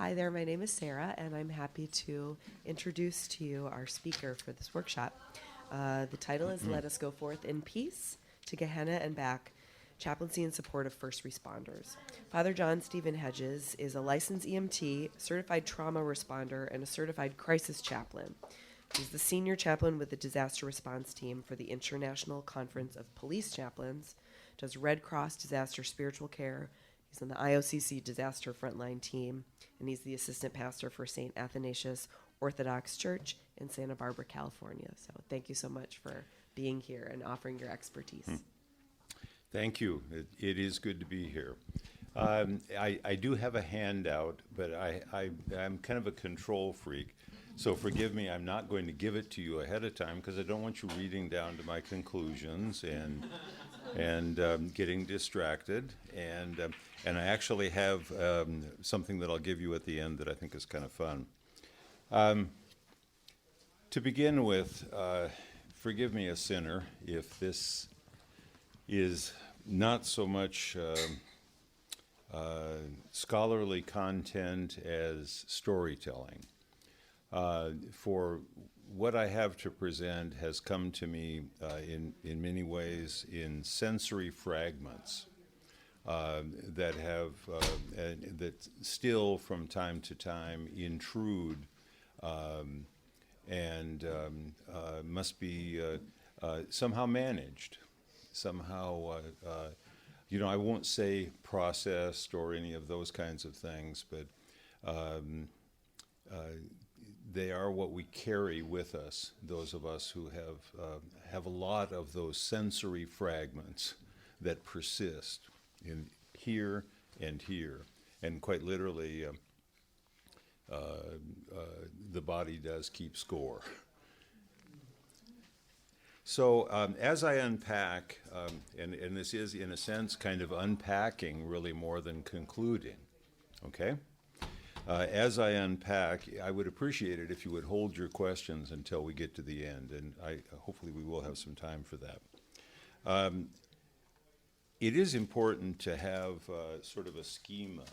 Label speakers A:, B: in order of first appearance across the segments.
A: Hi there, my name is Sarah, and I'm happy to introduce to you our speaker for this workshop. The title is Let Us Go Forth in Peace to Gehenna and Back, Chaplaincy in Support of First Responders. Father John Stephen Hedges is a licensed EMT, certified trauma responder, and a certified crisis chaplain. He's the senior chaplain with the disaster response team for the International Conference of Police Chaplains, does Red Cross disaster spiritual care. He's on the IOCC disaster frontline team, and he's the assistant pastor for St. Athanasius Orthodox Church in Santa Barbara, California. So thank you so much for being here and offering your expertise.
B: Thank you. It is good to be here. I do have a handout, but I'm kind of a control freak. So forgive me, I'm not going to give it to you ahead of time because I don't want you reading down to my conclusions and getting distracted. And I actually have something that I'll give you at the end that I think is kind of fun. To begin with, forgive me, a sinner, if this is not so much scholarly content as storytelling. For what I have to present has come to me in many ways in sensory fragments that still from time to time intrude and must be somehow managed, somehow, I won't say processed or any of those kinds of things, but they are what we carry with us, those of us who have a lot of those sensory fragments that persist in here and here. And quite literally, the body does keep score. So as I unpack, and this is in a sense kind of unpacking really more than concluding, okay? As I unpack, I would appreciate it if you would hold your questions until we get to the end, and hopefully we will have some time for that. It is important to have sort of a schema,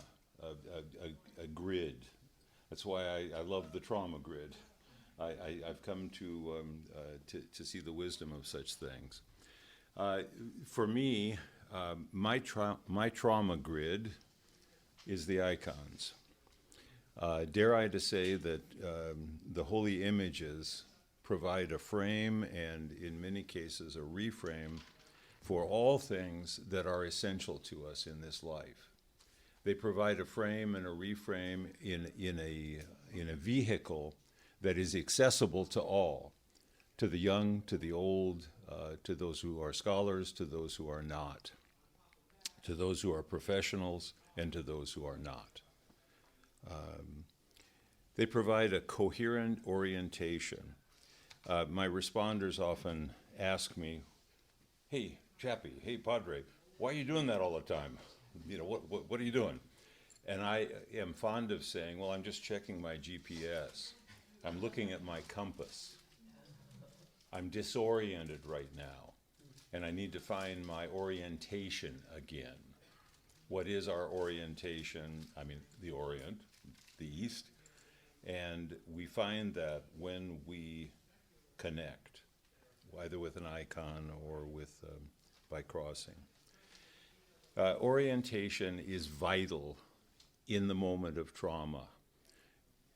B: a grid. That's why I love the trauma grid. I've come to see the wisdom of such things. For me, my trauma grid is the icons. Dare I to say that the holy images provide a frame and, in many cases, a reframe for all things that are essential to us in this life. They provide a frame and a reframe in a vehicle that is accessible to all, to the young, to the old, to those who are scholars, to those who are not, to those who are professionals, and to those who are not. They provide a coherent orientation. My responders often ask me, "Hey, Chappie, hey, Padre, why are you doing that all the time? What are you doing?" And I am fond of saying, well, I'm just checking my GPS. I'm looking at my compass. I'm disoriented right now, and I need to find my orientation again. What is our orientation? I mean, the Orient, the East. And we find that when we connect, either with an icon or by crossing. Orientation is vital in the moment of trauma.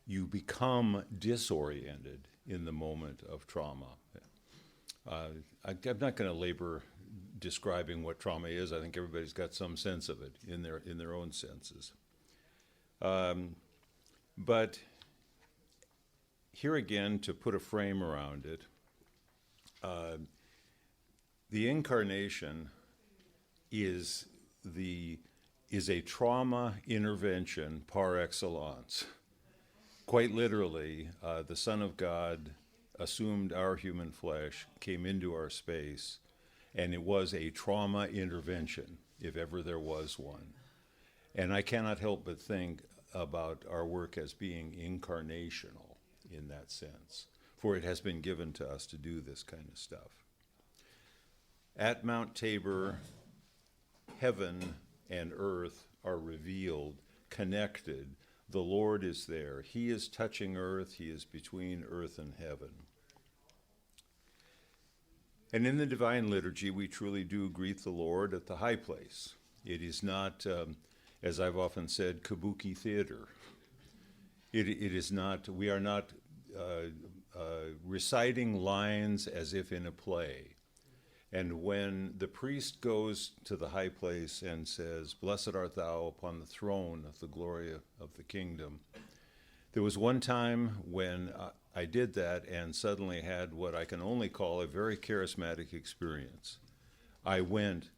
B: You become disoriented in the moment of trauma. I'm not going to labor describing what trauma is. I think everybody's got some sense of it in their own senses. But here again, to put a frame around it, the incarnation is a trauma intervention par excellence. Quite literally, the Son of God assumed our human flesh, came into our space, and it was a trauma intervention, if ever there was one. And I cannot help but think about our work as being incarnational in that sense, for it has been given to us to do this kind of stuff. At Mount Tabor, heaven and earth are revealed, connected The Lord is there. He is touching earth. He is between earth and heaven. And in the Divine Liturgy, we truly do greet the Lord at the high place. It is not, as I've often said, kabuki theater. It is not, we are not reciting lines as if in a play. And when the priest goes to the high place and says, "Blessed art thou upon the throne of the glory of the kingdom," there was one time when I did that and suddenly had what I can only call a very charismatic experience. I went,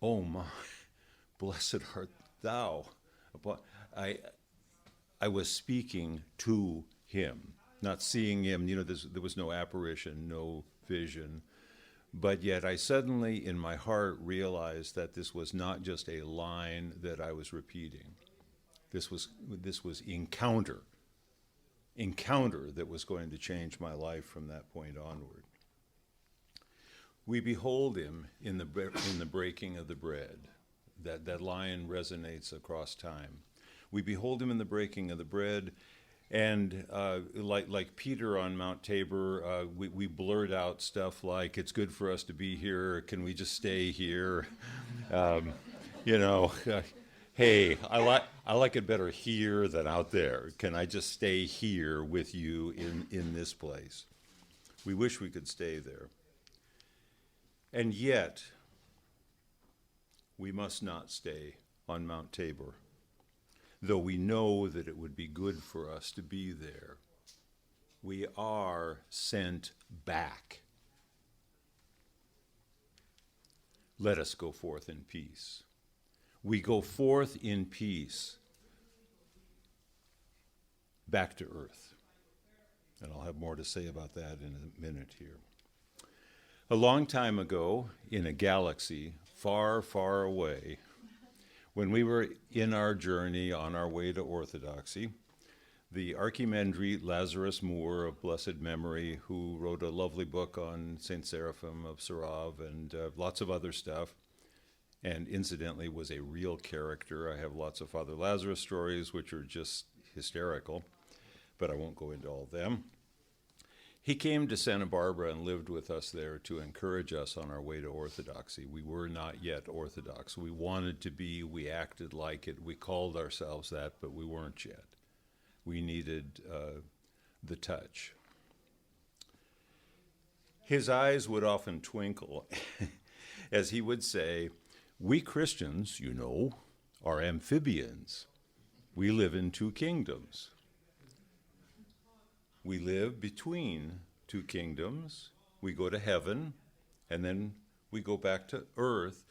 B: "Oh my, blessed art thou." I was speaking to him, not seeing him. There was no apparition, no vision. But yet I suddenly, in my heart, realized that this was not just a line that I was repeating. This was encounter that was going to change my life from that point onward. We behold him in the breaking of the bread. That line resonates across time. We behold him in the breaking of the bread. And like Peter on Mount Tabor, we blurt out stuff like, "It's good for us to be here. Can we just stay here?" Hey, I like it better here than out there. Can I just stay here with you in this place? We wish we could stay there. And yet, we must not stay on Mount Tabor, though we know that it would be good for us to be there. We are sent back. Let us go forth in peace. We go forth in peace back to earth. And I'll have more to say about that in a minute here. A long time ago, in a galaxy far, far away, when we were in our journey on our way to orthodoxy, the archimandrite Lazarus Moore of blessed memory, who wrote a lovely book on St. Seraphim of Sarov and lots of other stuff, and incidentally was a real character. I have lots of Father Lazarus stories, which are just hysterical, but I won't go into all of them. He came to Santa Barbara and lived with us there to encourage us on our way to orthodoxy. We were not yet Orthodox. We wanted to be, we acted like it, we called ourselves that, but we weren't yet. We needed the touch. His eyes would often twinkle as he would say, "We Christians, are amphibians. We live in two kingdoms. We live between two kingdoms. We go to heaven, and then we go back to earth."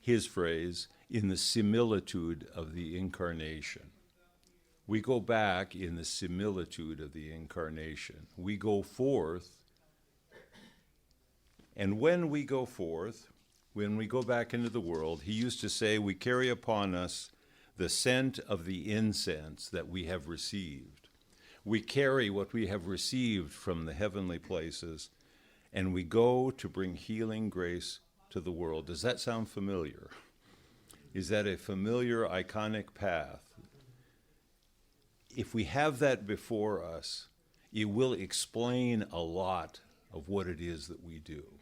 B: His phrase, "in the similitude of the incarnation." We go back in the similitude of the incarnation. We go forth, and when we go forth, when we go back into the world, he used to say, we carry upon us the scent of the incense that we have received. We carry what we have received from the heavenly places, and we go to bring healing grace to the world. Does that sound familiar? Is that a familiar, iconic path? If we have that before us, it will explain a lot of what it is that we do.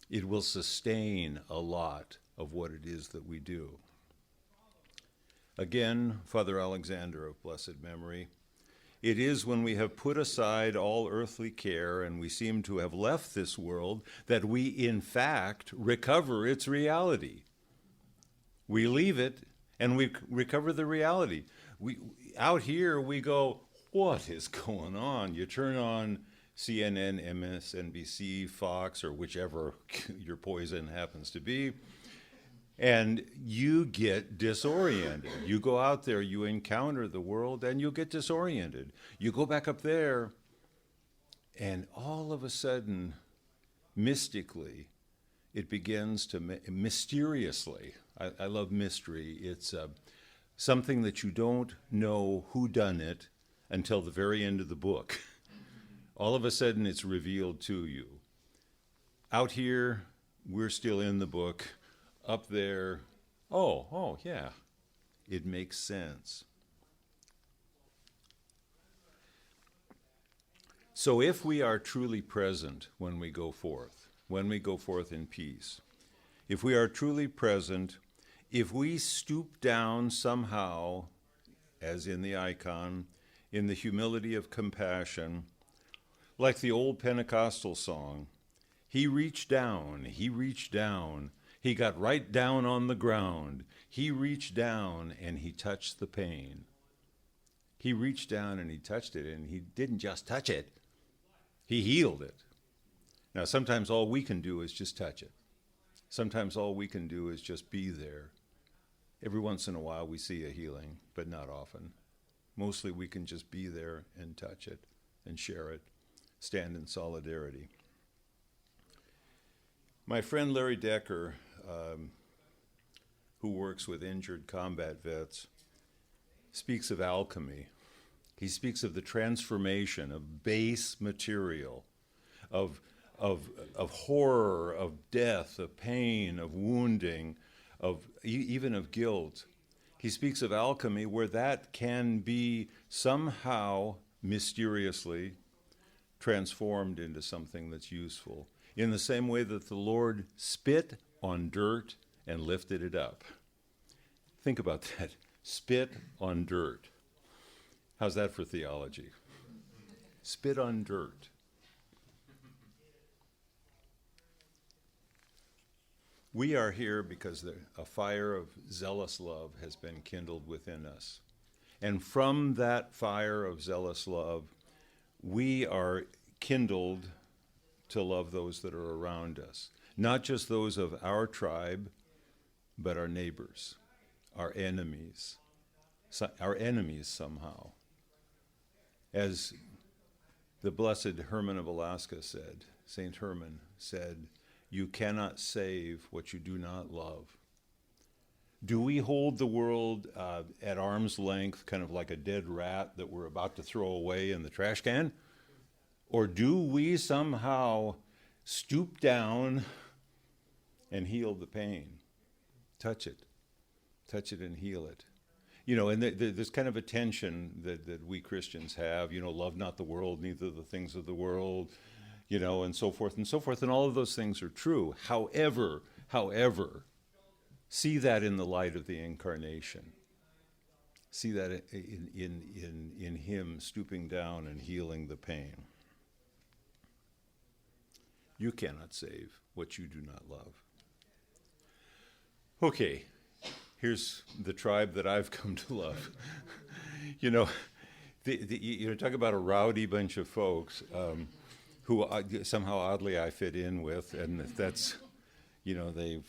B: It will sustain a lot of what it is that we do. Again, Father Alexander of blessed memory, it is when we have put aside all earthly care and we seem to have left this world that we, in fact, recover its reality. We leave it and we recover the reality. Out here, we go, what is going on? You turn on CNN, MSNBC, Fox, or whichever your poison happens to be, and you get disoriented. You go out there, you encounter the world, and you get disoriented. You go back up there, and all of a sudden, mystically, it begins to, mysteriously, I love mystery. It's something that you don't know who done it until the very end of the book. All of a sudden, it's revealed to you. Out here, we're still in the book. Up there, oh, yeah, it makes sense. So if we are truly present when we go forth in peace, if we are truly present, if we stoop down somehow, as in the icon, in the humility of compassion, like the old Pentecostal song, he reached down, he got right down on the ground, he reached down and he touched the pain. He reached down and he touched it, and he didn't just touch it, he healed it. Now, sometimes all we can do is just touch it. Sometimes all we can do is just be there. Every once in a while we see a healing, but not often. Mostly we can just be there and touch it and share it, stand in solidarity. My friend Larry Decker, who works with injured combat vets, speaks of alchemy. He speaks of the transformation of base material, of horror, of death, of pain, of wounding, even of guilt. He speaks of alchemy where that can be somehow mysteriously transformed into something that's useful, in the same way that the Lord spit on dirt and lifted it up. Think about that. Spit on dirt. How's that for theology? Spit on dirt. We are here because a fire of zealous love has been kindled within us. And from that fire of zealous love, we are kindled to love those that are around us. Not just those of our tribe, but our neighbors, our enemies somehow. As the blessed Herman of Alaska said, St. Herman said, "You cannot save what you do not love." Do we hold the world at arm's length, kind of like a dead rat that we're about to throw away in the trash can? Or do we somehow stoop down and heal the pain? Touch it and heal it. And there's kind of a tension that we Christians have, love not the world, neither the things of the world, and so forth and so forth. And all of those things are true. However, see that in the light of the incarnation. See that in him stooping down and healing the pain. You cannot save what you do not love. Okay, here's the tribe that I've come to love. Talk about a rowdy bunch of folks who somehow oddly I fit in with, and that's, they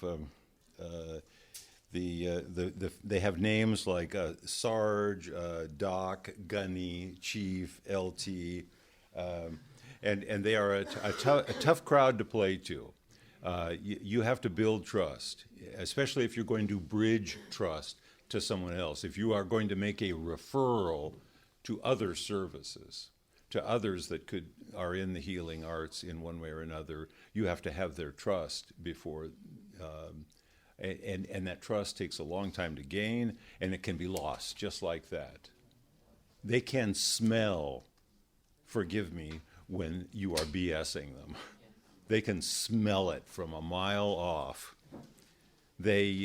B: have names like Sarge, Doc, Gunny, Chief, LT, and they are a tough crowd to play to. You have to build trust, especially if you're going to bridge trust to someone else. If you are going to make a referral to other services, to others that are in the healing arts in one way or another, you have to have their trust before, and that trust takes a long time to gain, and it can be lost just like that. They can smell, forgive me, when you are BSing them. They can smell it from a mile off. They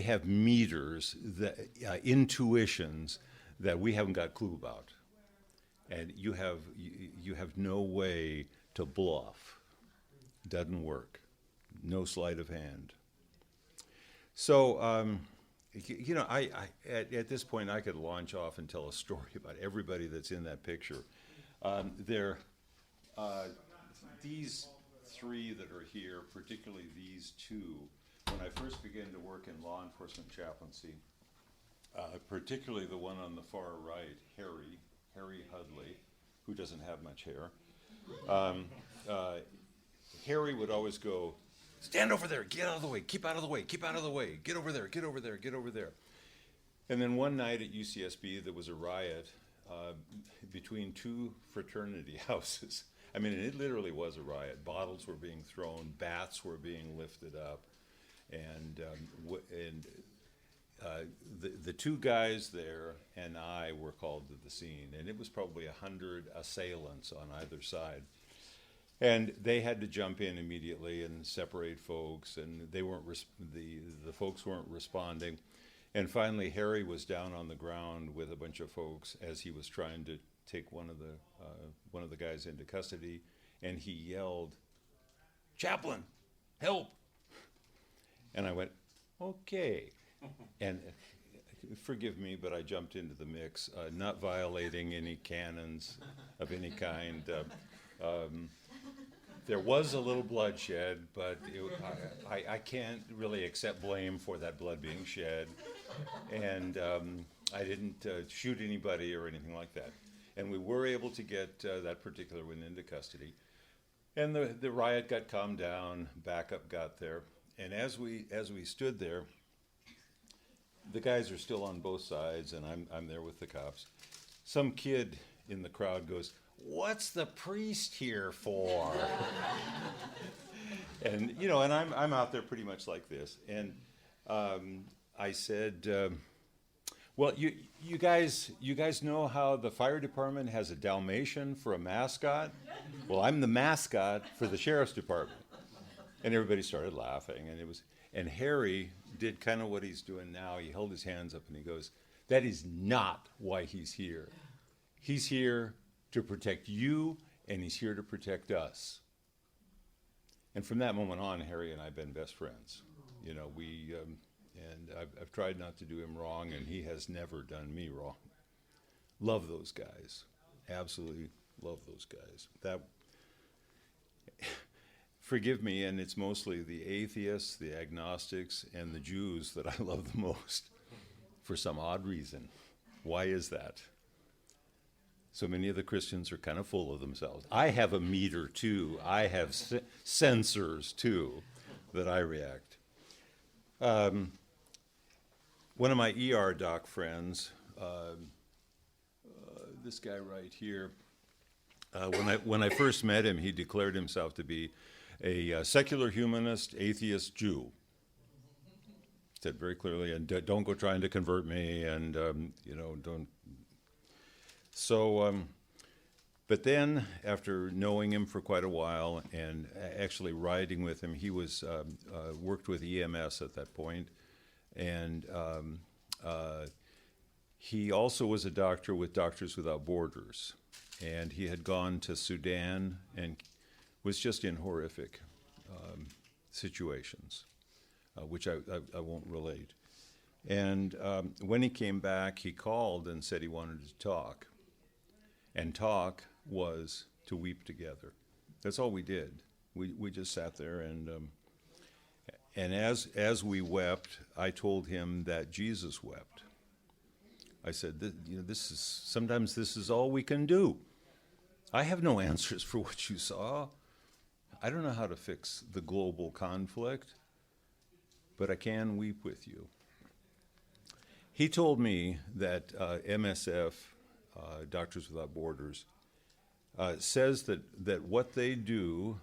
B: have meters, intuitions that we haven't got a clue about, and you have no way to bluff. Doesn't work. No sleight of hand. So, I at this point I could launch off and tell a story about everybody that's in that picture. These three that are here, particularly these two, when I first began to work in law enforcement chaplaincy, particularly the one on the far right, Harry Hudley, who doesn't have much hair. Harry would always go, "Stand over there, get out of the way, keep out of the way, keep out of the way, get over there, get over there, get over there." And then one night at UCSB, there was a riot between two fraternity houses. I mean, it literally was a riot. Bottles were being thrown, bats were being lifted up, and the two guys there and I were called to the scene, and it was probably 100 assailants on either side. And they had to jump in immediately and separate folks, and they weren't the folks weren't responding. And finally, Harry was down on the ground with a bunch of folks as he was trying to take one of the guys into custody, and he yelled, "Chaplain, help!" And I went, "Okay." And forgive me, but I jumped into the mix, not violating any canons of any kind. There was a little bloodshed, but I can't really accept blame for that blood being shed. And I didn't shoot anybody or anything like that. And we were able to get that particular one into custody. And the riot got calmed down, backup got there. And as we stood there, the guys are still on both sides, and I'm there with the cops. Some kid in the crowd goes, "What's the priest here for?" And and I'm out there pretty much like this. And I said, "Well, you guys know how the fire department has a Dalmatian for a mascot? Well, I'm the mascot for the sheriff's department." And everybody started laughing, and Harry did kind of what he's doing now. He held his hands up and he goes, "That is not why he's here. He's here to protect you, and he's here to protect us." And from that moment on, Harry and I have been best friends. And I've tried not to do him wrong, and he has never done me wrong. Love those guys. Absolutely love those guys. Forgive me, and it's mostly the atheists, the agnostics, and the Jews that I love the most for some odd reason. Why is that? So many of the Christians are kind of full of themselves. I have a meter too. I have sensors too that I react. One of my ER doc friends, this guy right here, when I first met him, he declared himself to be a secular humanist, atheist Jew. Said very clearly, and don't go trying to convert me, and don't. So, but then after knowing him for quite a while and actually riding with him, he was worked with EMS at that point, and he also was a doctor with Doctors Without Borders, and he had gone to Sudan and was just in horrific situations, which I won't relate. And when he came back, he called and said he wanted to talk. And talk was to weep together. That's all we did. We just sat there, and as we wept, I told him that Jesus wept. I said, sometimes this is all we can do. I have no answers for what you saw. I don't know how to fix the global conflict, but I can weep with you. He told me that MSF, Doctors Without Borders, says that what they do,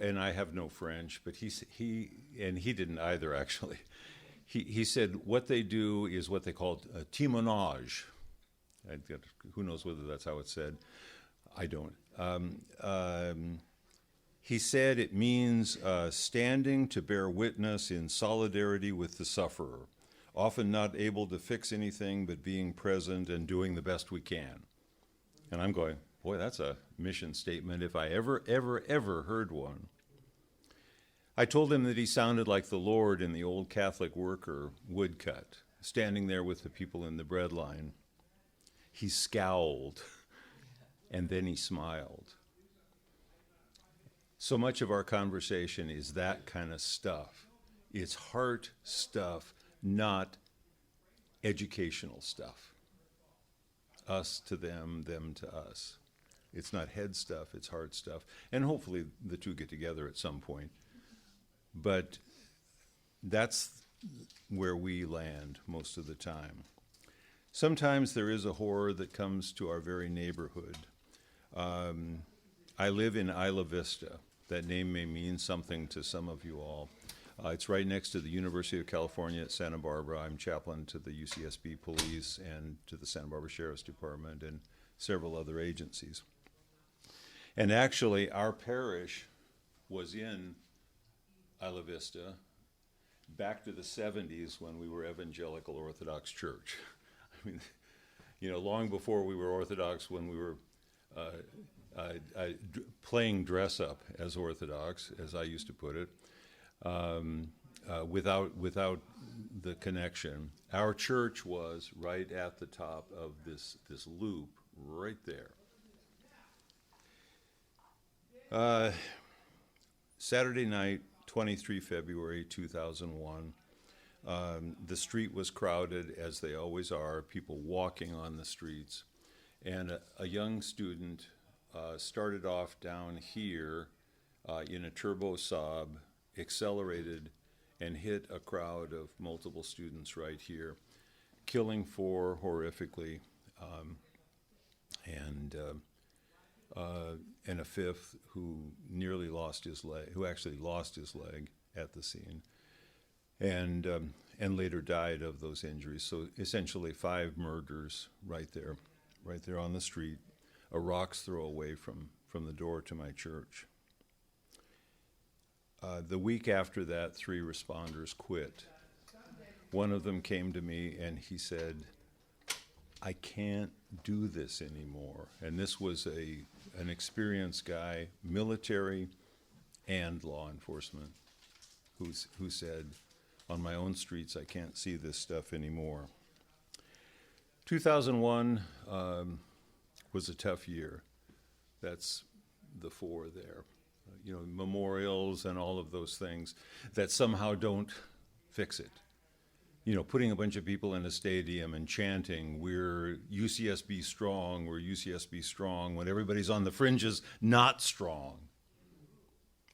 B: and I have no French, but he didn't either actually. He said what they do is what they call témoignage. Who knows whether that's how it's said? I don't. He said it means standing to bear witness in solidarity with the sufferer, often not able to fix anything but being present and doing the best we can. And I'm going, boy, that's a mission statement if I ever heard one. I told him that he sounded like the Lord in the old Catholic worker woodcut, standing there with the people in the bread line. He scowled, and then he smiled. So much of our conversation is that kind of stuff. It's heart stuff, not educational stuff. Us to them, them to us. It's not head stuff, it's heart stuff. And hopefully the two get together at some point. But that's where we land most of the time. Sometimes there is a horror that comes to our very neighborhood. I live in Isla Vista. That name may mean something to some of you all. It's right next to the University of California at Santa Barbara. I'm chaplain to the UCSB Police and to the Santa Barbara Sheriff's Department and several other agencies. And actually, our parish was in Isla Vista back to the 70s when we were Evangelical Orthodox Church. I mean, you know, long before we were Orthodox, when we were playing dress up as Orthodox, as I used to put it, without the connection. Our church was right at the top of this loop right there. Saturday night, 23 February 2001. The street was crowded, as they always are, people walking on the streets. And a young student started off down here in a turbo Saab, accelerated, and hit a crowd of multiple students right here, killing 4 horrifically, and a 5th who nearly lost his leg, who actually lost his leg at the scene, and later died of those injuries. So essentially 5 murders right there on the street, a rock's throw away from the door to my church. The week after that, 3 responders quit. One of them came to me and he said, "I can't do this anymore." And this was an experienced guy, military and law enforcement, who said, "On my own streets, I can't see this stuff anymore." 2001 was a tough year. That's the 4 there. You know, memorials and all of those things that somehow don't fix it. You know, putting a bunch of people in a stadium and chanting, "We're UCSB strong, we're UCSB strong," when everybody's on the fringes not strong.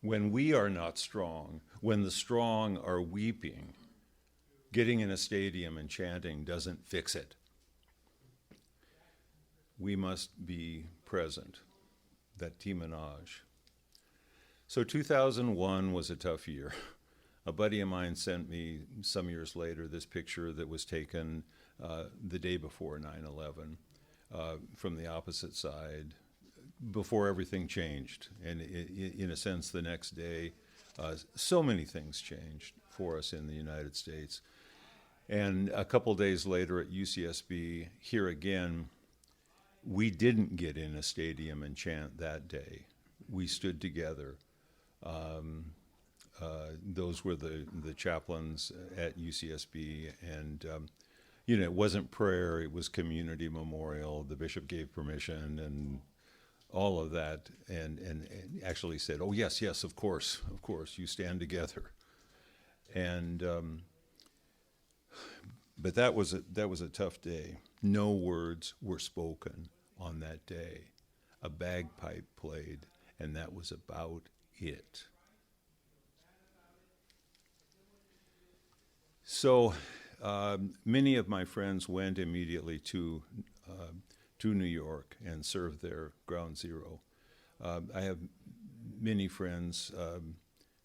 B: When we are not strong, when the strong are weeping, getting in a stadium and chanting doesn't fix it. We must be present, that temenage. So 2001 was a tough year. A buddy of mine sent me some years later this picture that was taken the day before 9/11 from the opposite side, before everything changed. And in a sense, the next day, so many things changed for us in the United States. And a couple days later at UCSB, here again, we didn't get in a stadium and chant that day. We stood together. Those were the chaplains at UCSB, and you know, it wasn't prayer, it was community memorial. The bishop gave permission and all of that, and actually said, "Oh yes, of course, you stand together." And but that was a tough day. No words were spoken on that day. A bagpipe played, and that was about it. So many of my friends went immediately to New York and served their Ground Zero. I have many friends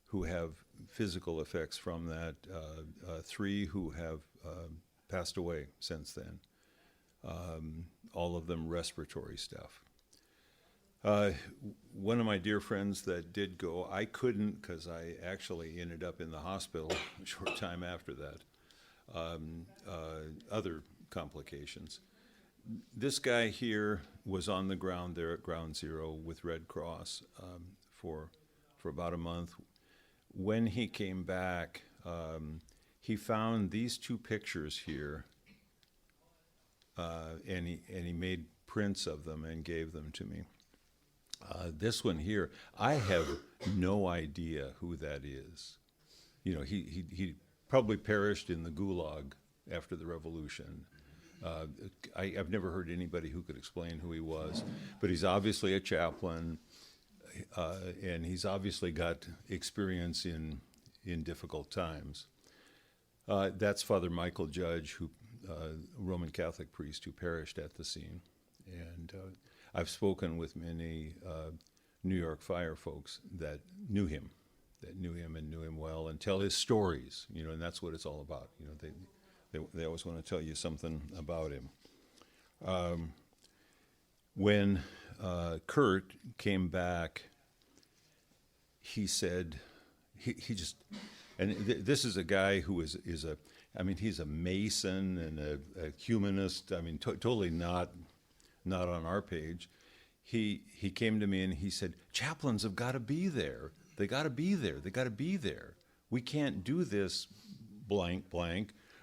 B: who have physical effects from that, 3 who have passed away since then, all of them respiratory stuff. One of my dear friends that did go, I couldn't because I actually ended up in the hospital a short time after that. Other complications. This guy here was on the ground there at Ground Zero with Red Cross for about a month. When he came back, he found these 2 pictures here, and he made prints of them and gave them to me. This one here, I have no idea who that is. You know, he probably perished in the Gulag after the revolution. I've never heard anybody who could explain who he was, but he's obviously a chaplain, and he's obviously got experience in difficult times. That's Father Michael Judge, who Roman Catholic priest who perished at the scene, and I've spoken with many New York fire folks that knew him that knew him and knew him well, and tell his stories, and that's what it's all about. They always want to tell you something about him. When Kurt came back, he said, he just, and this is a guy who is he's a Mason and a humanist. Totally not on our page. He came to me and he said, chaplains have got to be there. They got to be there. They got to be there. We can't do this blank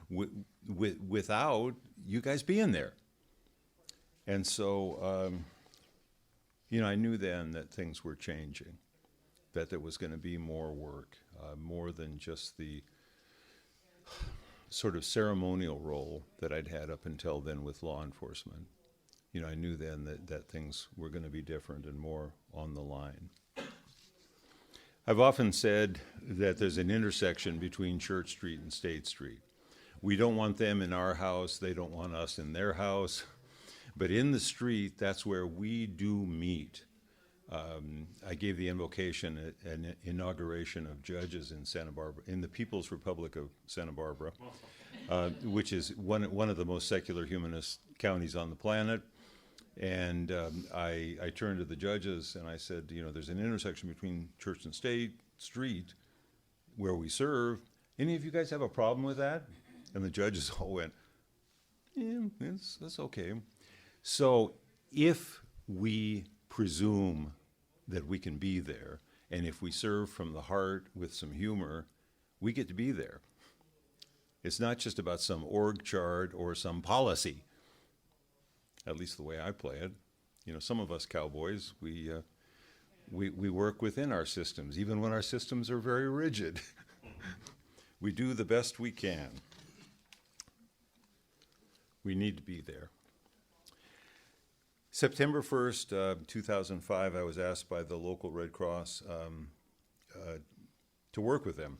B: without you guys being there. And so, I knew then that things were changing, that there was going to be more work, more than just the sort of ceremonial role that I'd had up until then with law enforcement. I knew then that things were going to be different and more on the line. I've often said that there's an intersection between Church Street and State Street. We don't want them in our house, they don't want us in their house. But in the street, that's where we do meet. I gave the invocation at an inauguration of judges in Santa Barbara, in the People's Republic of Santa Barbara, which is one of the most secular humanist counties on the planet. And I turned to the judges and I said, there's an intersection between Church and State Street where we serve. Any of you guys have a problem with that? And the judges all went, yeah, that's okay. So if we presume that we can be there, and if we serve from the heart with some humor, we get to be there. It's not just about some org chart or some policy, at least the way I play it. Some of us cowboys, we work within our systems, even when our systems are very rigid. We do the best we can. We need to be there. September 1st, 2005, I was asked by the local Red Cross to work with them.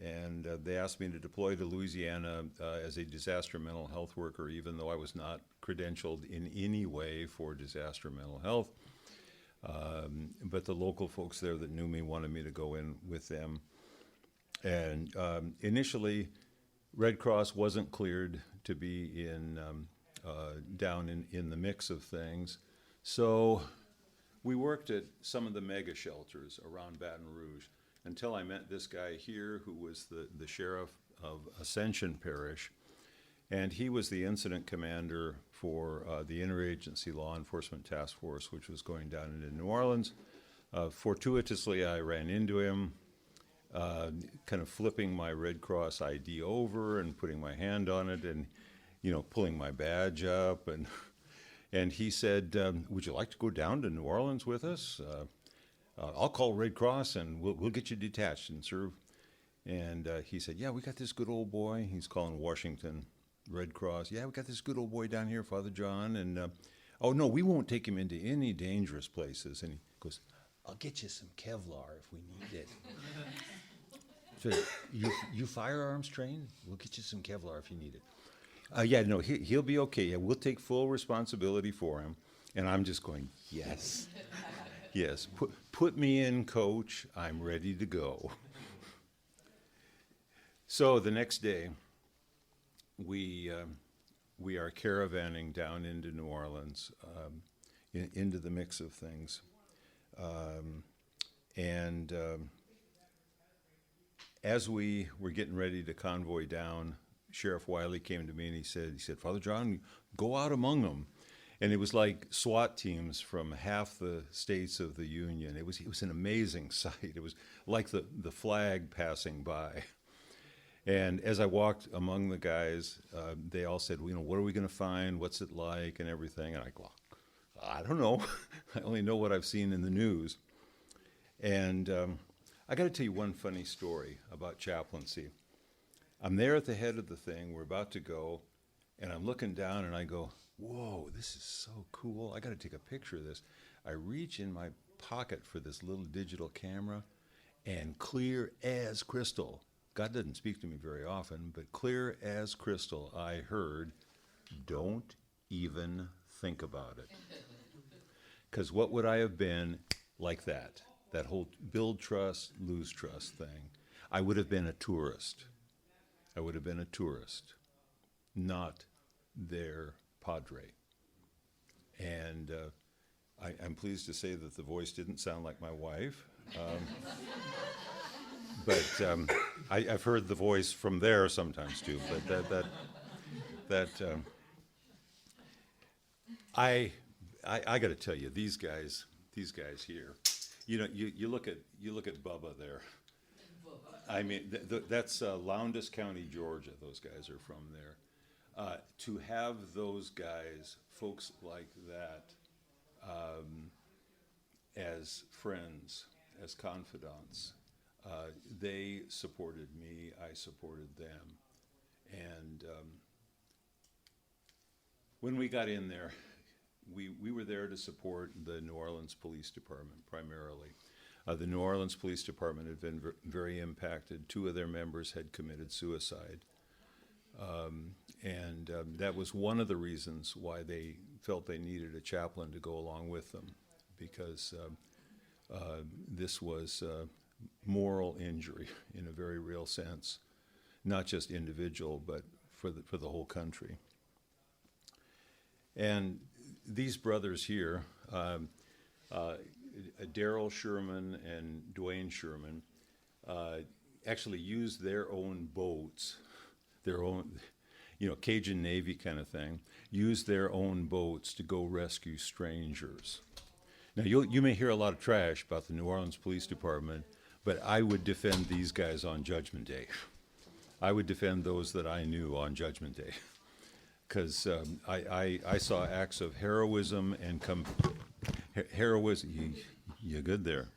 B: And they asked me to deploy to Louisiana as a disaster mental health worker, even though I was not credentialed in any way for disaster mental health. But the local folks there that knew me wanted me to go in with them. And initially, Red Cross wasn't cleared to be down in the mix of things. So we worked at some of the mega shelters around Baton Rouge until I met this guy here who was the sheriff of Ascension Parish. And he was the incident commander for the Interagency Law Enforcement Task Force, which was going down into New Orleans. Fortuitously, I ran into him, kind of flipping my Red Cross ID over and putting my hand on it and, pulling my badge up. And he said, would you like to go down to New Orleans with us? I'll call Red Cross and we'll get you detached and serve. And he said, yeah, we got this good old boy. He's calling Washington Red Cross. Yeah, we got this good old boy down here, Father John. And, oh, no, we won't take him into any dangerous places. And he goes, I'll get you some Kevlar if we need it. So you firearms trained? We'll get you some Kevlar if you need it. Yeah, no, he'll be okay. Yeah, we'll take full responsibility for him. And I'm just going, yes. Yes, put me in, coach. I'm ready to go. So the next day, we are caravanning down into New Orleans, into the mix of things. As we were getting ready to convoy down, Sheriff Wiley came to me and he said, Father John, go out among them. And it was like SWAT teams from half the states of the Union. It was an amazing sight. It was like the flag passing by. And as I walked among the guys, they all said, what are we going to find? What's it like? And everything. And I go, I don't know. I only know what I've seen in the news. And I got to tell you one funny story about chaplaincy. I'm there at the head of the thing. We're about to go. And I'm looking down and I go, whoa, this is so cool. I got to take a picture of this. I reach in my pocket for this little digital camera, and clear as crystal, God doesn't speak to me very often, but clear as crystal, I heard, don't even think about it. Because what would I have been like that that whole build trust, lose trust thing. I would have been a tourist. I would have been a tourist, not their padre. And I'm pleased to say that the voice didn't sound like my wife. But I've heard the voice from there sometimes too. But I got to tell you, these guys here, you know, you look at Bubba there. I mean, that's Lowndes County, Georgia. Those guys are from there. To have those guys, folks like that, as friends, as confidants, they supported me, I supported them. And when we got in there, we were there to support the New Orleans Police Department primarily. The New Orleans Police Department had been very impacted. 2 of their members had committed suicide. And that was one of the reasons why they felt they needed a chaplain to go along with them, because this was moral injury in a very real sense, not just individual, but for the whole country. And these brothers here, Daryl Sherman and Dwayne Sherman, actually used their own boats, their own, you know, Cajun Navy kind of thing, used their own boats to go rescue strangers. Now, you may hear a lot of trash about the New Orleans Police Department, but I would defend these guys on Judgment Day. I would defend those that I knew on Judgment Day, because I saw acts of heroism and heroism. You good there?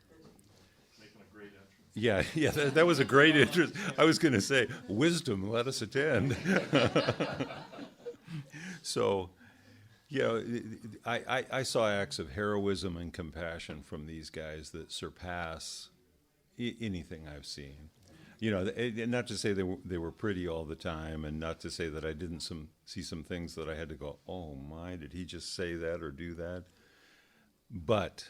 C: Making a great entrance.
B: Yeah, that was a great interest. I was going to say, wisdom, let us attend. So, you know, I saw acts of heroism and compassion from these guys that surpass anything I've seen. You know, not to say they were pretty all the time, and not to say that I didn't see some things that I had to go, oh my, did he just say that or do that? But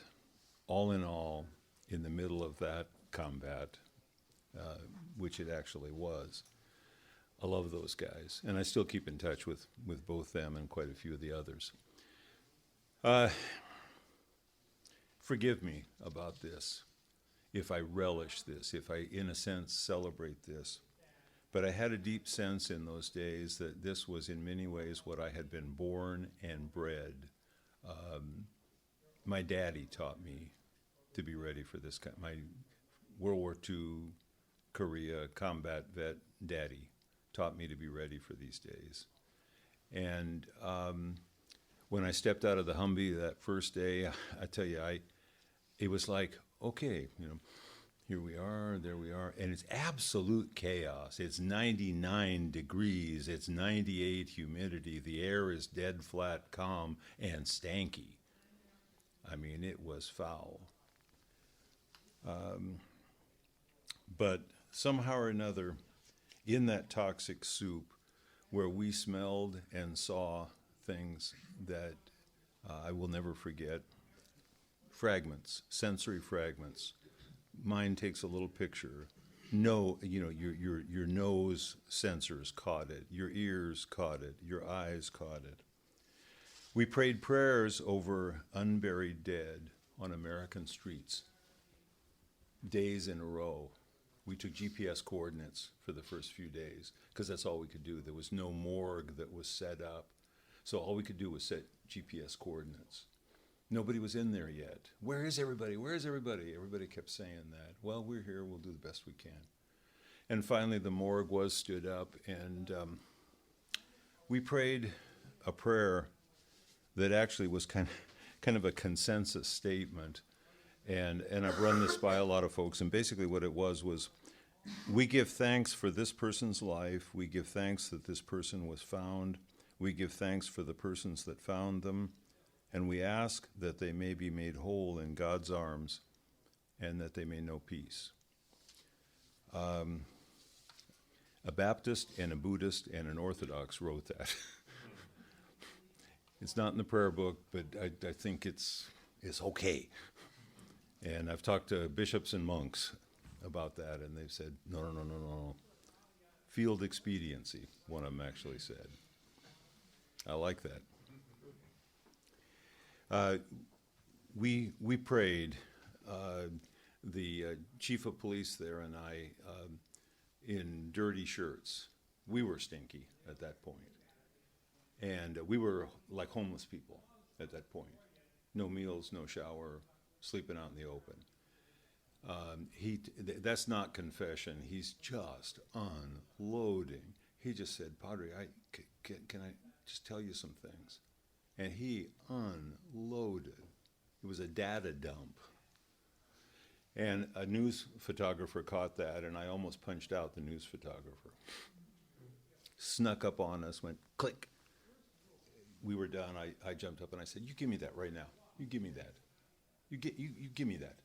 B: all in all, in the middle of that combat, which it actually was, I love those guys, and I still keep in touch with both them and quite a few of the others. Forgive me about this, if I relish this, if I, in a sense, celebrate this. But I had a deep sense in those days that this was in many ways what I had been born and bred. My daddy taught me to be ready for this kind. My World War II, Korea combat vet daddy taught me to be ready for these days. And when I stepped out of the Humvee that first day, I tell you, it was like, okay, you know, here we are, there we are, and it's absolute chaos. It's 99 degrees, it's 98 humidity, the air is dead flat, calm, and stanky. I mean, it was foul. But somehow or another, in that toxic soup, where we smelled and saw things that I will never forget, fragments, sensory fragments. Mind takes a little picture. No, you know, your nose sensors caught it, your ears caught it, your eyes caught it. We prayed prayers over unburied dead on American streets, days in a row. We took GPS coordinates for the first few days, because that's all we could do. There was no morgue that was set up, so all we could do was set GPS coordinates. Nobody was in there yet. Where is everybody? Where is everybody? Everybody kept saying that. Well, we're here. We'll do the best we can. And finally, the morgue was stood up, and we prayed a prayer that actually was kind of a consensus statement. And I've run this by a lot of folks, and basically what it was we give thanks for this person's life. We give thanks that this person was found. We give thanks for the persons that found them. And we ask that they may be made whole in God's arms and that they may know peace. A Baptist and a Buddhist and an Orthodox wrote that. It's not in the prayer book, but I think it's okay. And I've talked to bishops and monks about that, and they've said, no, no, no, no, no. Field expediency, one of them actually said. I like that. We prayed, the chief of police there and I, in dirty shirts. We were stinky at that point. And we were like homeless people at that point. No meals, no shower, sleeping out in the open. That's not confession. He's just unloading. He just said, Padre, can I just tell you some things? And he unloaded. It was a data dump. And a news photographer caught that, and I almost punched out the news photographer. Snuck up on us, went click. We were done. I jumped up and I said, you give me that right now. You give me that. You give me that.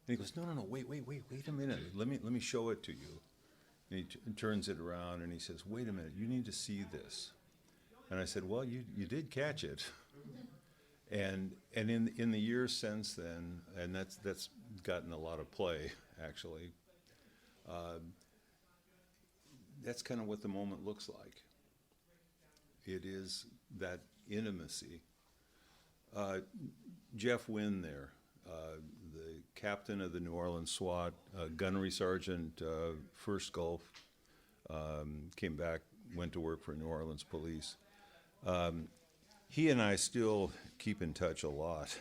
B: And he goes, no, wait a minute. Let me show it to you. And he turns it around and he says, wait a minute, you need to see this. And I said, well, you did catch it. And in the years since then, and that's gotten a lot of play, actually, that's kind of what the moment looks like. It is that intimacy. Jeff Wynn there, the captain of the New Orleans SWAT, gunnery sergeant, 1st Gulf, came back, went to work for New Orleans Police. He and I still keep in touch a lot.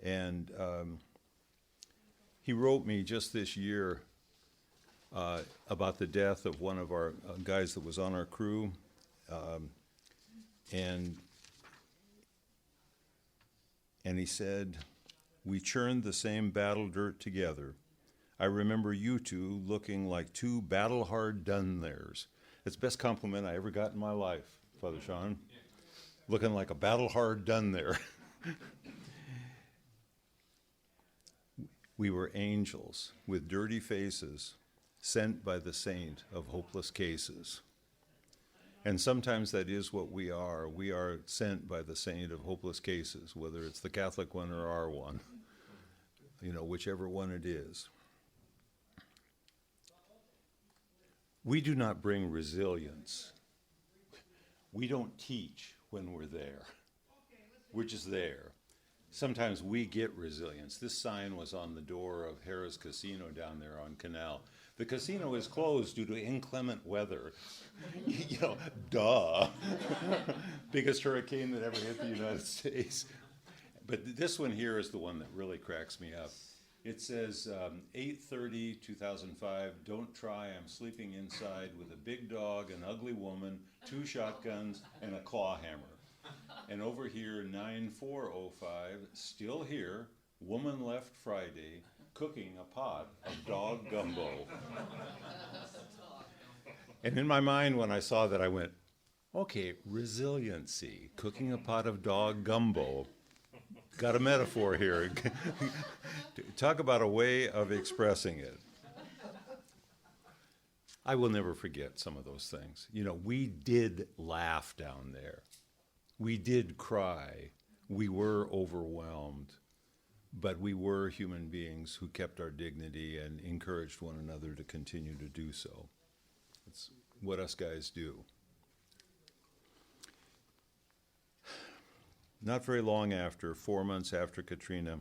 B: And he wrote me just this year about the death of one of our guys that was on our crew. And he said, we churned the same battle dirt together. I remember you two looking like two battle-hard done theirs. It's the best compliment I ever got in my life, Father Sean. Looking like a battle-hard done there. We were angels with dirty faces sent by the saint of hopeless cases. And sometimes that is what we are. We are sent by the saint of hopeless cases, whether it's the Catholic one or our one, whichever one it is. We do not bring resilience. We don't teach when we're there. We're just there. Sometimes we get resilience. This sign was on the door of Harrah's Casino down there on Canal. The casino is closed due to inclement weather. Duh. Biggest hurricane that ever hit the United States. But this one here is the one that really cracks me up. It says, 8/30/2005, don't try, I'm sleeping inside with a big dog, an ugly woman, 2 shotguns, and a claw hammer. And over here, 9/4/05, still here, woman left Friday, cooking a pot of dog gumbo. And in my mind, when I saw that, I went, okay, resiliency, cooking a pot of dog gumbo. Got a metaphor here. Talk about a way of expressing it. I will never forget some of those things. We did laugh down there. We did cry. We were overwhelmed. But we were human beings who kept our dignity and encouraged one another to continue to do so. It's what us guys do. Not very long after, 4 months after Katrina,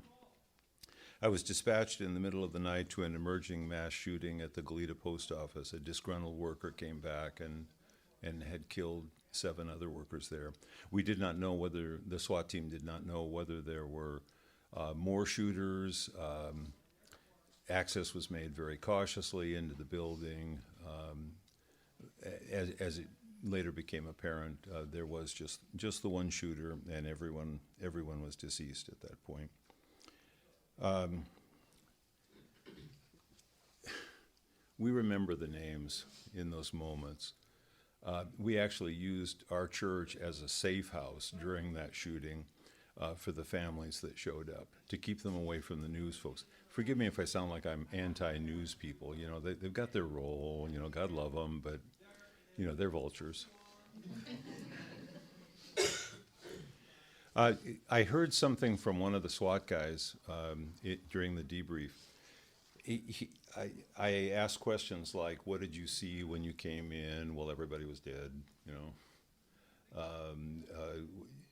B: I was dispatched in the middle of the night to an emerging mass shooting at the Goleta post office. A disgruntled worker came back and had killed 7 other workers there. We did not know whether, the SWAT team did not know whether there were more shooters. Access was made very cautiously into the building. As it later became apparent, there was just the one shooter, and everyone was deceased at that point. We remember the names in those moments. We actually used our church as a safe house during that shooting for the families that showed up, to keep them away from the news folks. Forgive me if I sound like I'm anti-news people. They've got their role, God love them, but, they're vultures. I heard something from one of the SWAT guys during the debrief. I asked questions like, "What did you see when you came in?" Well, everybody was dead, you know.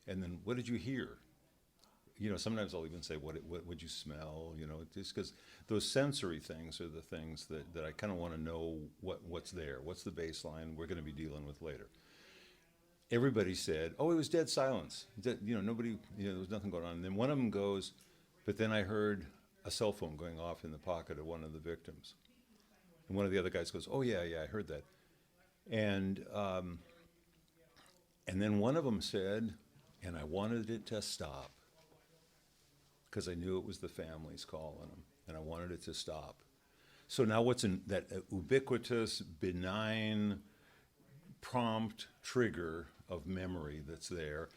B: And then, "What did you hear?" You know, sometimes I'll even say, "What would you smell?" You know, just because those sensory things are the things that I kind of want to know what's there, what's the baseline we're going to be dealing with later. Everybody said, "Oh, it was dead silence. You know, nobody, you know, there was nothing going on." And then one of them goes, "But then I heard a cell phone going off in the pocket of one of the victims." And one of the other guys goes, "Oh, yeah, I heard that." And then one of them said, "And I wanted it to stop because I knew it was the families calling them, and I wanted it to stop." So now what's in that ubiquitous, benign, prompt trigger of memory that's there?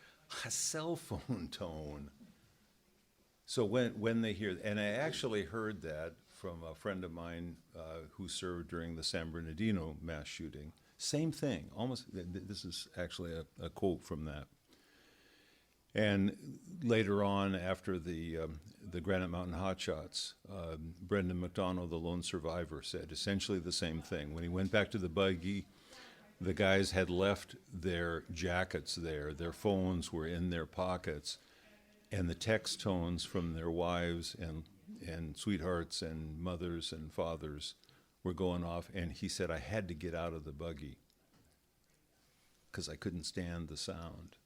B: A cell phone tone. So when they hear, and I actually heard that from a friend of mine who served during the San Bernardino mass shooting. Same thing, almost. This is actually a quote from that. And later on, after the Granite Mountain Hotshots, Brendan McDonald, the lone survivor, said essentially the same thing. When he went back to the buggy, the guys had left their jackets there. Their phones were in their pockets, and the text tones from their wives and sweethearts and mothers and fathers were going off. And he said, "I had to get out of the buggy because I couldn't stand the sound."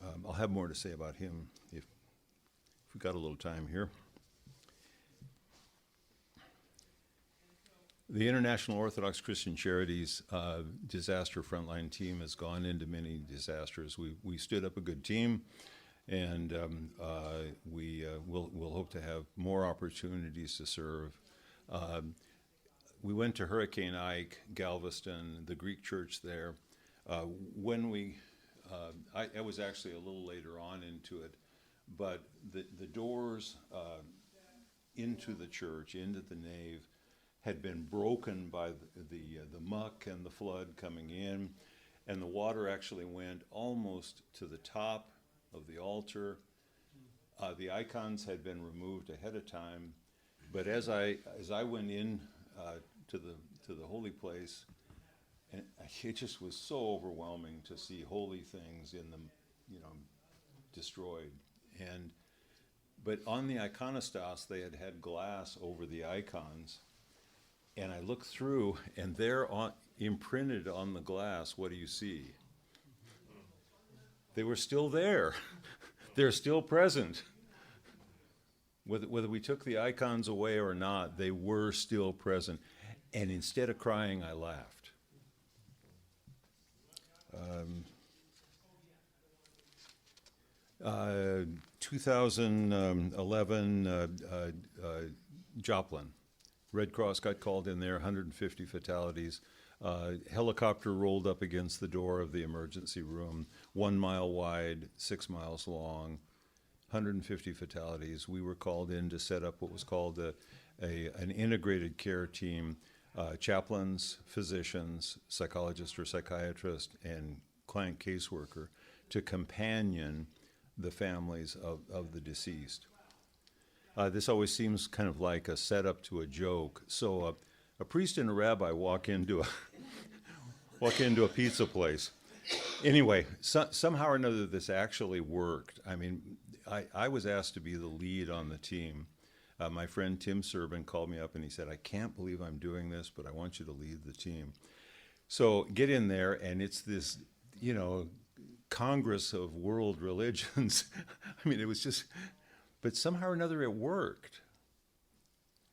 B: I'll have more to say about him if we've got a little time here. The International Orthodox Christian Charities disaster frontline team has gone into many disasters. We stood up a good team, and we'll hope to have more opportunities to serve. We went to Hurricane Ike, Galveston, the Greek church there. I was actually a little later on into it, but the doors into the church, into the nave, had been broken by the muck and the flood coming in, and the water actually went almost to the top of the altar. The icons had been removed ahead of time, but as I went in to the holy place, and it just was so overwhelming to see holy things in them, you know, destroyed. But on the iconostas, they had glass over the icons. And I looked through, and there, imprinted on the glass, what do you see? They were still there. They're still present. Whether we took the icons away or not, they were still present. And instead of crying, I laughed. 2011, Joplin. Red Cross got called in there, 150 fatalities. Helicopter rolled up against the door of the emergency room, 1 mile wide, 6 miles long, 150 fatalities. We were called in to set up what was called an integrated care team, chaplains, physicians, psychologist or psychiatrist, and client caseworker to companion the families of the deceased. This always seems kind of like a setup to a joke. So a priest and a rabbi walk into a pizza place. Anyway, somehow or another, this actually worked. I mean, I was asked to be the lead on the team. My friend Tim Serban called me up and he said, "I can't believe I'm doing this, but I want you to lead the team." So get in there, and it's this, you know, Congress of world religions. I mean, it was just... But somehow or another it worked,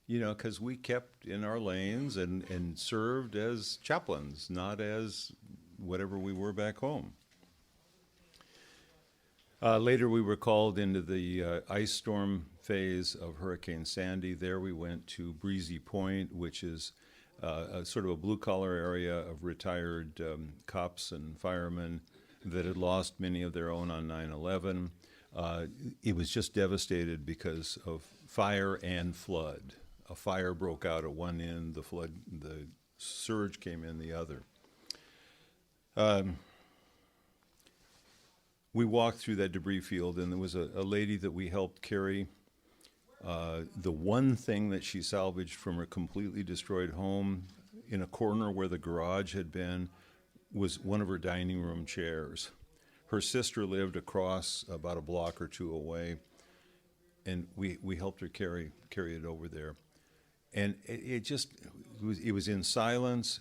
B: you know, because we kept in our lanes and served as chaplains, not as whatever we were back home. Later we were called into the ice storm phase of Hurricane Sandy. There we went to Breezy Point, which is a sort of a blue-collar area of retired cops and firemen that had lost many of their own on 9/11. It was just devastated because of fire and flood. A fire broke out at one end, the surge came in the other. we walked through that debris field, and there was a lady that we helped carry the one thing that she salvaged from her completely destroyed home in a corner where the garage had been was one of her dining room chairs. Her sister lived across about a block or two away, and we helped her carry it over there. And it was in silence.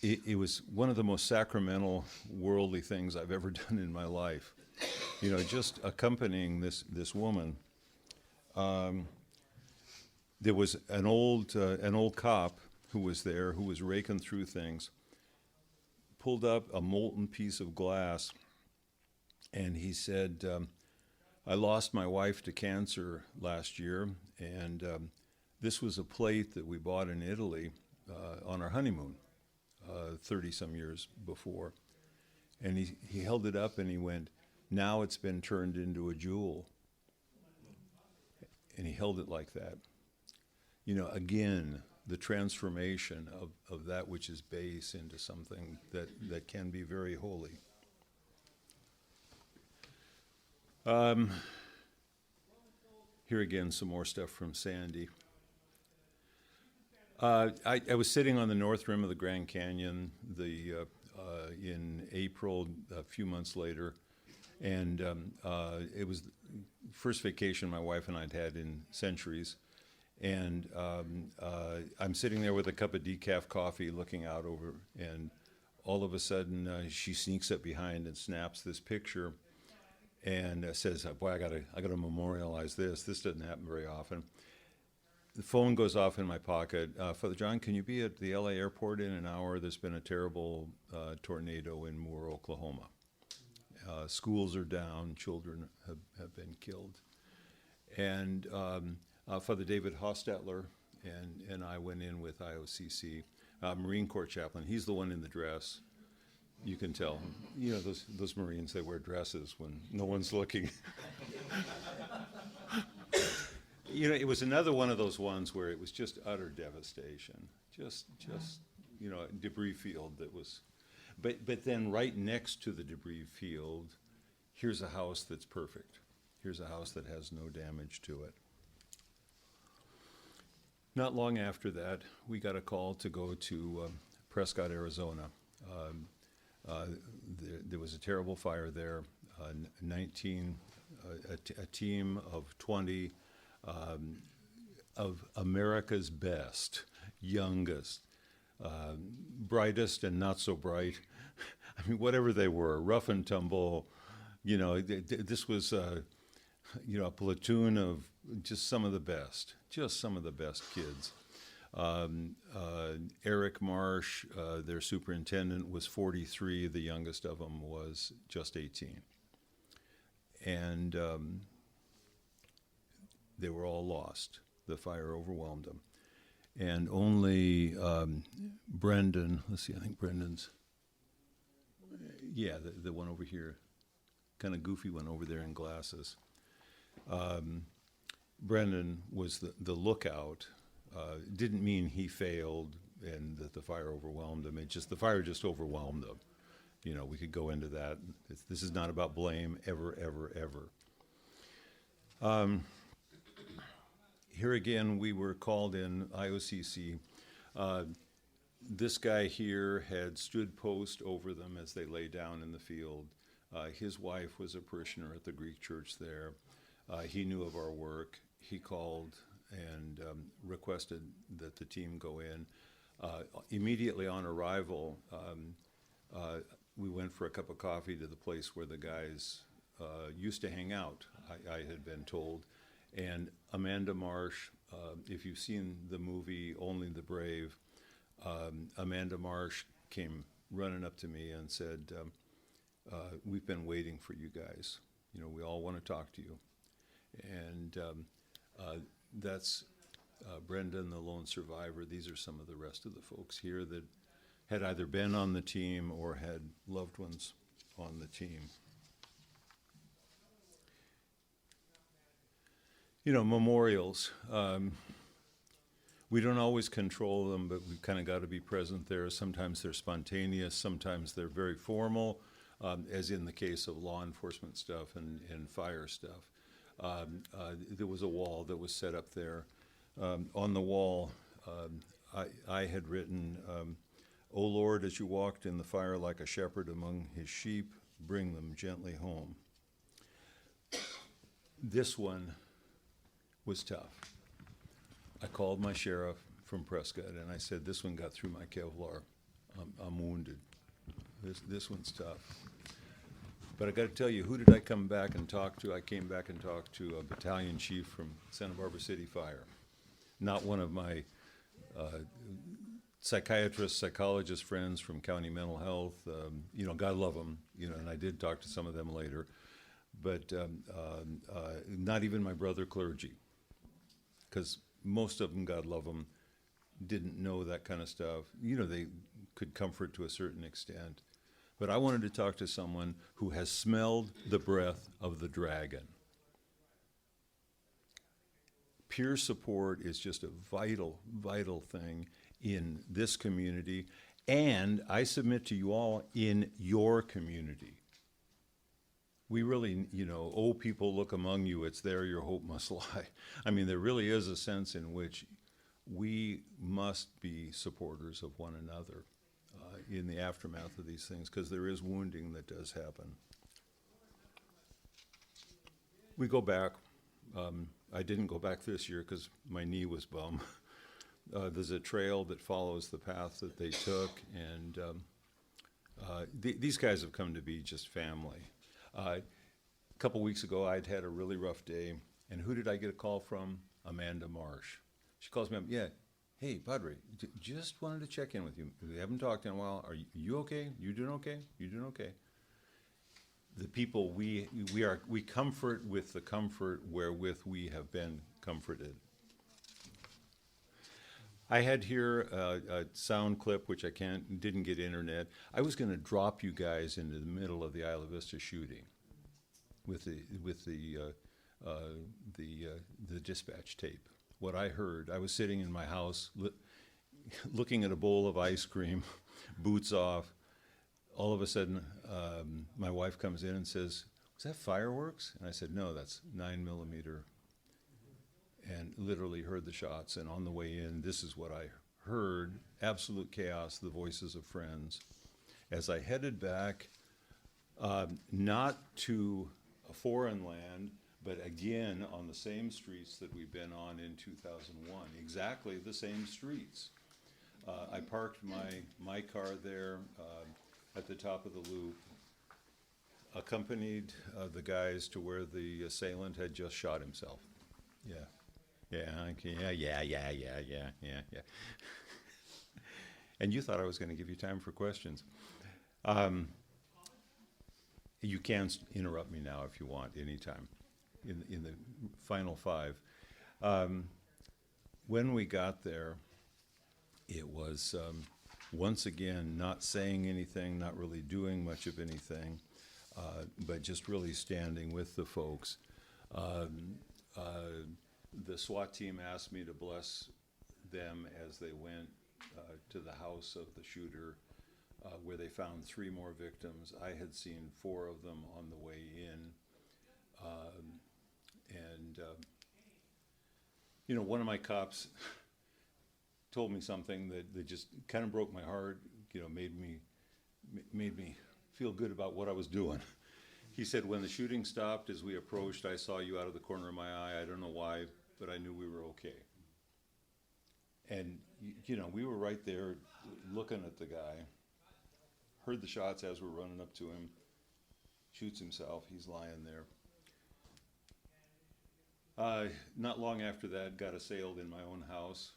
B: It was one of the most sacramental, worldly things I've ever done in my life. You know, just accompanying this woman. There was an old cop who was there, who was raking through things, pulled up a molten piece of glass, and he said, I lost my wife to cancer last year, and this was a plate that we bought in Italy on our honeymoon 30-some years before. And he held it up and he went, now it's been turned into a jewel. And he held it like that. You know, again, the transformation of that which is base into something that can be very holy. Here again, some more stuff from Sandy. I was sitting on the north rim of the Grand Canyon in April, a few months later, and it was the first vacation my wife and I'd had in centuries. And I'm sitting there with a cup of decaf coffee looking out over, and all of a sudden she sneaks up behind and snaps this picture and says, boy, I gotta memorialize this. This doesn't happen very often. The phone goes off in my pocket. Father John, can you be at the LA airport in an hour? There's been a terrible tornado in Moore, Oklahoma. Schools are down, children have been killed. And Father David Hostetler and I went in with IOCC, Marine Corps chaplain. He's the one in the dress. You can tell. You know, those Marines, they wear dresses when no one's looking. You know, it was another one of those ones where it was just utter devastation. Just you know, a debris field that was. But then right next to the debris field, here's a house that's perfect. Here's a house that has no damage to it. Not long after that, we got a call to go to Prescott, Arizona. There was a terrible fire there. A team of 20 of America's best, youngest, brightest and not so bright. I mean, whatever they were, rough and tumble. You know, this was you know, a platoon of just some of the best kids. Eric Marsh, their superintendent, was 43. The youngest of them was just 18. And they were all lost. The fire overwhelmed them. And only Brendan, let's see, I think Brendan's, yeah, the one over here, kind of goofy one over there in glasses. Brendan was the lookout. Didn't mean he failed and that the fire overwhelmed him. The fire just overwhelmed them. You know, we could go into that. This is not about blame, ever, ever, ever. Here again, we were called in, IOCC. This guy here had stood post over them as they lay down in the field. His wife was a parishioner at the Greek church there. He knew of our work. He called and requested that the team go in. Immediately on arrival, we went for a cup of coffee to the place where the guys used to hang out, I had been told. And Amanda Marsh, if you've seen the movie Only the Brave, Amanda Marsh came running up to me and said, we've been waiting for you guys. You know, we all want to talk to you. And that's Brendan, the lone survivor. These are some of the rest of the folks here that had either been on the team or had loved ones on the team. You know, memorials. We don't always control them, but we've kind of got to be present there. Sometimes they're spontaneous. Sometimes they're very formal. as in the case of law enforcement stuff and fire stuff. There was a wall that was set up there. On the wall, I had written, "O Lord, as you walked in the fire like a shepherd among his sheep, bring them gently home." This one was tough. I called my sheriff from Prescott and I said, "This one got through my Kevlar. I'm wounded. This one's tough." But I got to tell you, who did I come back and talk to? I came back and talked to a battalion chief from Santa Barbara City Fire, not one of my psychiatrist, psychologist friends from county mental health. God love them, and I did talk to some of them later, but not even my brother clergy, because most of them, God love them, didn't know that kind of stuff. They could comfort to a certain extent. But I wanted to talk to someone who has smelled the breath of the dragon. Peer support is just a vital, vital thing in this community, and I submit to you all, in your community. We really, "Oh, people, look among you, it's there your hope must lie." I mean, there really is a sense in which we must be supporters of one another in the aftermath of these things, because there is wounding that does happen. We go back. I didn't go back this year because my knee was bum. There's a trail that follows the path that they took, and these guys have come to be just family. A couple weeks ago, I'd had a really rough day, and who did I get a call from? Amanda Marsh. She calls me up, "Yeah, hey, Padre, just wanted to check in with you. We haven't talked in a while. Are you okay? You doing okay? You doing okay?" The people we comfort with the comfort wherewith we have been comforted. I had here a sound clip, which I didn't get internet. I was going to drop you guys into the middle of the Isla Vista shooting with the dispatch tape. What I heard, I was sitting in my house looking at a bowl of ice cream, boots off. All of a sudden, my wife comes in and says, "Was that fireworks?" And I said, "No, that's 9mm." And literally heard the shots. And on the way in, this is what I heard: absolute chaos, the voices of friends. As I headed back, not to a foreign land, but again on the same streets that we've been on in 2001, exactly the same streets. I parked my car there at the top of the loop, accompanied the guys to where the assailant had just shot himself. Yeah. And you thought I was going to give you time for questions. You can interrupt me now if you want, anytime, in the final 5. When we got there, it was once again not saying anything, not really doing much of anything, but just really standing with the folks. The SWAT team asked me to bless them as they went to the house of the shooter, where they found 3 more victims. I had seen 4 of them on the way in. One of my cops told me something that just kind of broke my heart, made me feel good about what I was doing. He said, "When the shooting stopped, as we approached, I saw you out of the corner of my eye. I don't know why, but I knew we were okay." And, we were right there looking at the guy, heard the shots as we're running up to him, shoots himself, he's lying there. Not long after that, got assailed in my own house.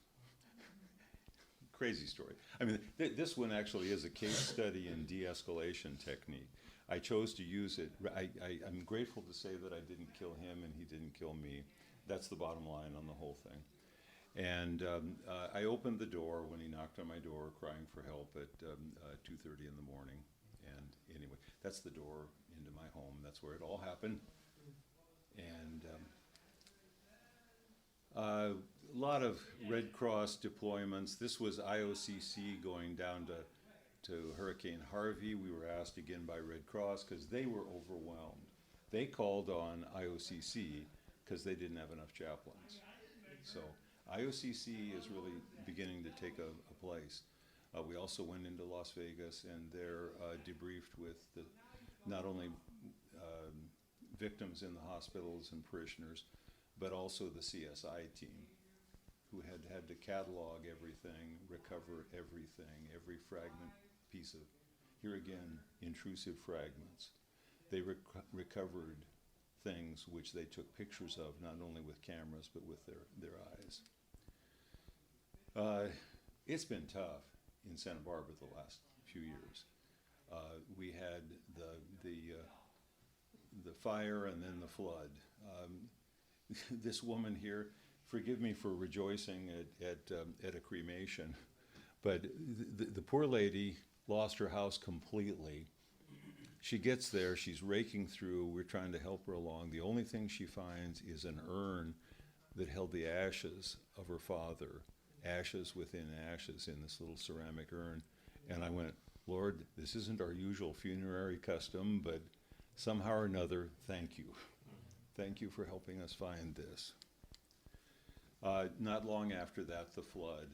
B: Crazy story. I mean, this one actually is a case study in de-escalation technique. I chose to use it. I'm grateful to say that I didn't kill him and he didn't kill me. That's the bottom line on the whole thing. And I opened the door when he knocked on my door crying for help at 2:30 in the morning. And anyway, that's the door into my home. That's where it all happened. And a lot of Red Cross deployments. This was IOCC going down to to Hurricane Harvey, we were asked again by Red Cross because they were overwhelmed. They called on IOCC because they didn't have enough chaplains. So IOCC is really beginning to take a place. We also went into Las Vegas, and they're debriefed with not only victims in the hospitals and parishioners, but also the CSI team, who had to catalog everything, recover everything, every fragment, piece of, here again, intrusive fragments. They recovered things which they took pictures of, not only with cameras, but with their eyes. It's been tough in Santa Barbara the last few years. We had the fire and then the flood. This woman here, forgive me for rejoicing at a cremation, but the poor lady lost her house completely. She gets there, she's raking through, we're trying to help her along. The only thing she finds is an urn that held the ashes of her father, ashes within ashes in this little ceramic urn. And I went, Lord, this isn't our usual funerary custom, but somehow or another, thank you. Thank you for helping us find this. Not long after that, the flood.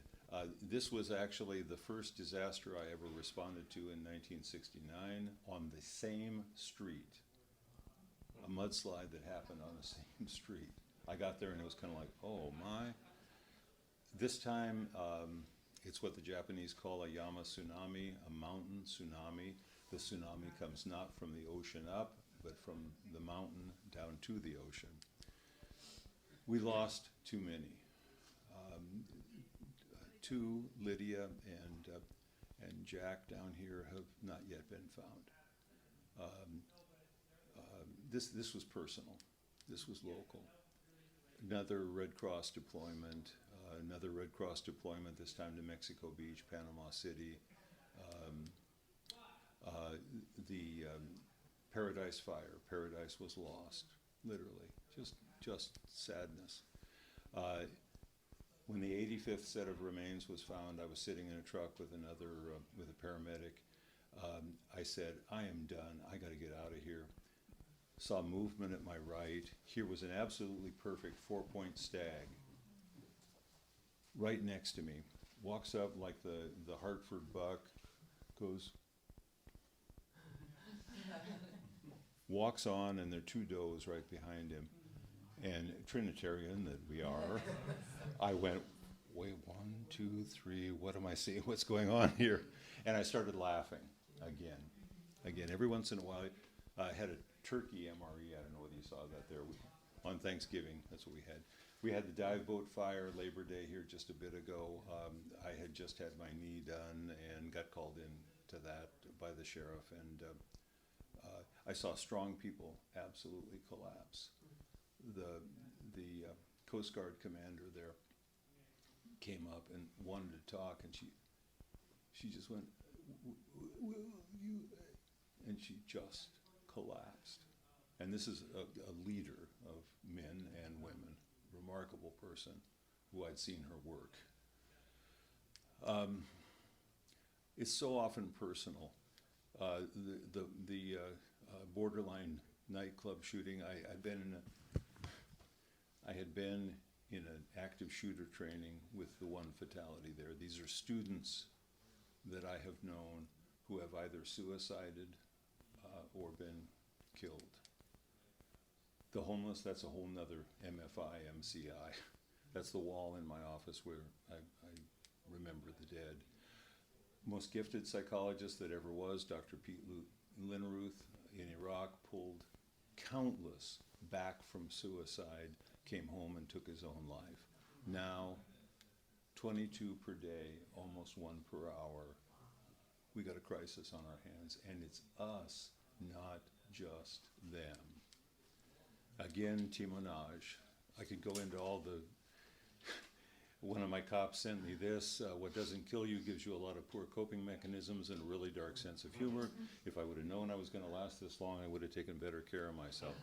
B: This was actually the first disaster I ever responded to in 1969 on the same street. A mudslide that happened on the same street. I got there and it was kind of like, oh my. This time, it's what the Japanese call a yama tsunami, a mountain tsunami. The tsunami comes not from the ocean up, but from the mountain down to the ocean. We lost too many. Two, Lydia and Jack down here, have not yet been found. This was personal. This was local. Another Red Cross deployment. This time to Mexico Beach, Panama City. The Paradise Fire. Paradise was lost, literally. Just sadness. When the 85th set of remains was found, I was sitting in a truck with with a paramedic. I said, I am done. I got to get out of here. Saw movement at my right. Here was an absolutely perfect 4-point stag right next to me. Walks up like the Hartford buck, goes, walks on, and there are two does right behind him. And Trinitarian that we are, I went, wait, 1, 2, 3, what am I seeing? What's going on here? And I started laughing again. Every once in a while, I had a turkey MRE. I don't know whether you saw that there. On Thanksgiving, that's what we had. We had the dive boat fire Labor Day here just a bit ago. I had just had my knee done and got called in to that by the sheriff. And I saw strong people absolutely collapse. The Coast Guard commander there came up and wanted to talk, and she just went, will you? And she just collapsed. And this is a leader of men and women, remarkable person who I'd seen her work. It's so often personal. The borderline nightclub shooting, I had been in an active shooter training with the one fatality there. These are students that I have known who have either suicided or been killed. The homeless, that's a whole nother MFI, MCI. That's the wall in my office where I remember the dead. Most gifted psychologist that ever was, Dr. Pete Linneruth in Iraq, pulled countless back from suicide, came home and took his own life. Now, 22 per day, almost 1 per hour. We got a crisis on our hands, and it's us, not just them. Again, Timonage. I could go into all the, one of my cops sent me this, what doesn't kill you gives you a lot of poor coping mechanisms and a really dark sense of humor. If I would have known I was going to last this long, I would have taken better care of myself.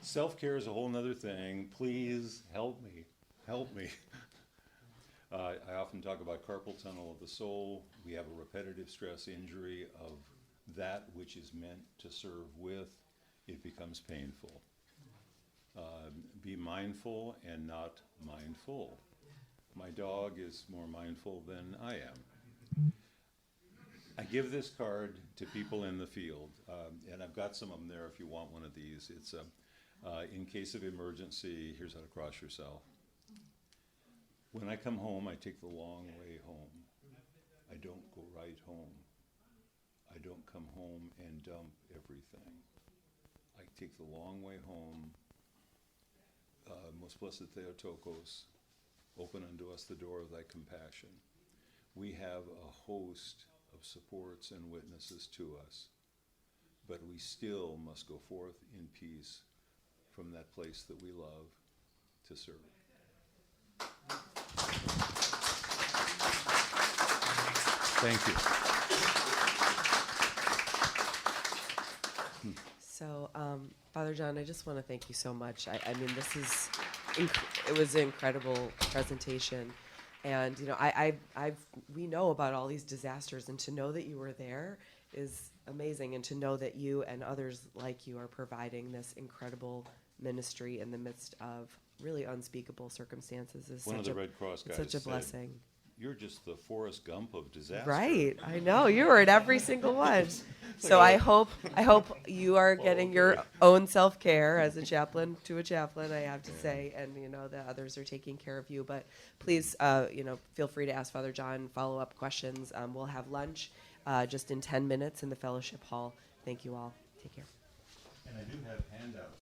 B: Self-care is a whole nother thing. Please help me. Help me. I often talk about carpal tunnel of the soul. We have a repetitive stress injury of that which is meant to serve with, it becomes painful. Be mindful and not mindful. My dog is more mindful than I am. I give this card to people in the field, and I've got some of them there if you want one of these. It's in case of emergency, here's how to cross yourself. When I come home, I take the long way home. I don't go right home. I don't come home and dump everything. I take the long way home. Most blessed Theotokos, open unto us the door of thy compassion. We have a host of supports and witnesses to us, but we still must go forth in peace from that place that we love to serve. Thank you.
A: So, Father John, I just want to thank you so much. I mean, this is, it was an incredible presentation. And, you know, we know about all these disasters, and to know that you were there is amazing. And to know that you and others like you are providing this incredible ministry in the midst of really unspeakable circumstances is
B: One of the Red Cross guys
A: such a
B: said,
A: blessing.
B: You're just the Forrest Gump of disaster.
A: Right, I know you were at every single one. So I hope you are getting your own self-care as a chaplain to a chaplain. I have to say, and you know that others are taking care of you. But please, you know, feel free to ask Father John follow-up questions. We'll have lunch just in 10 minutes in the fellowship hall. Thank you all. Take care.
B: And I do have handouts.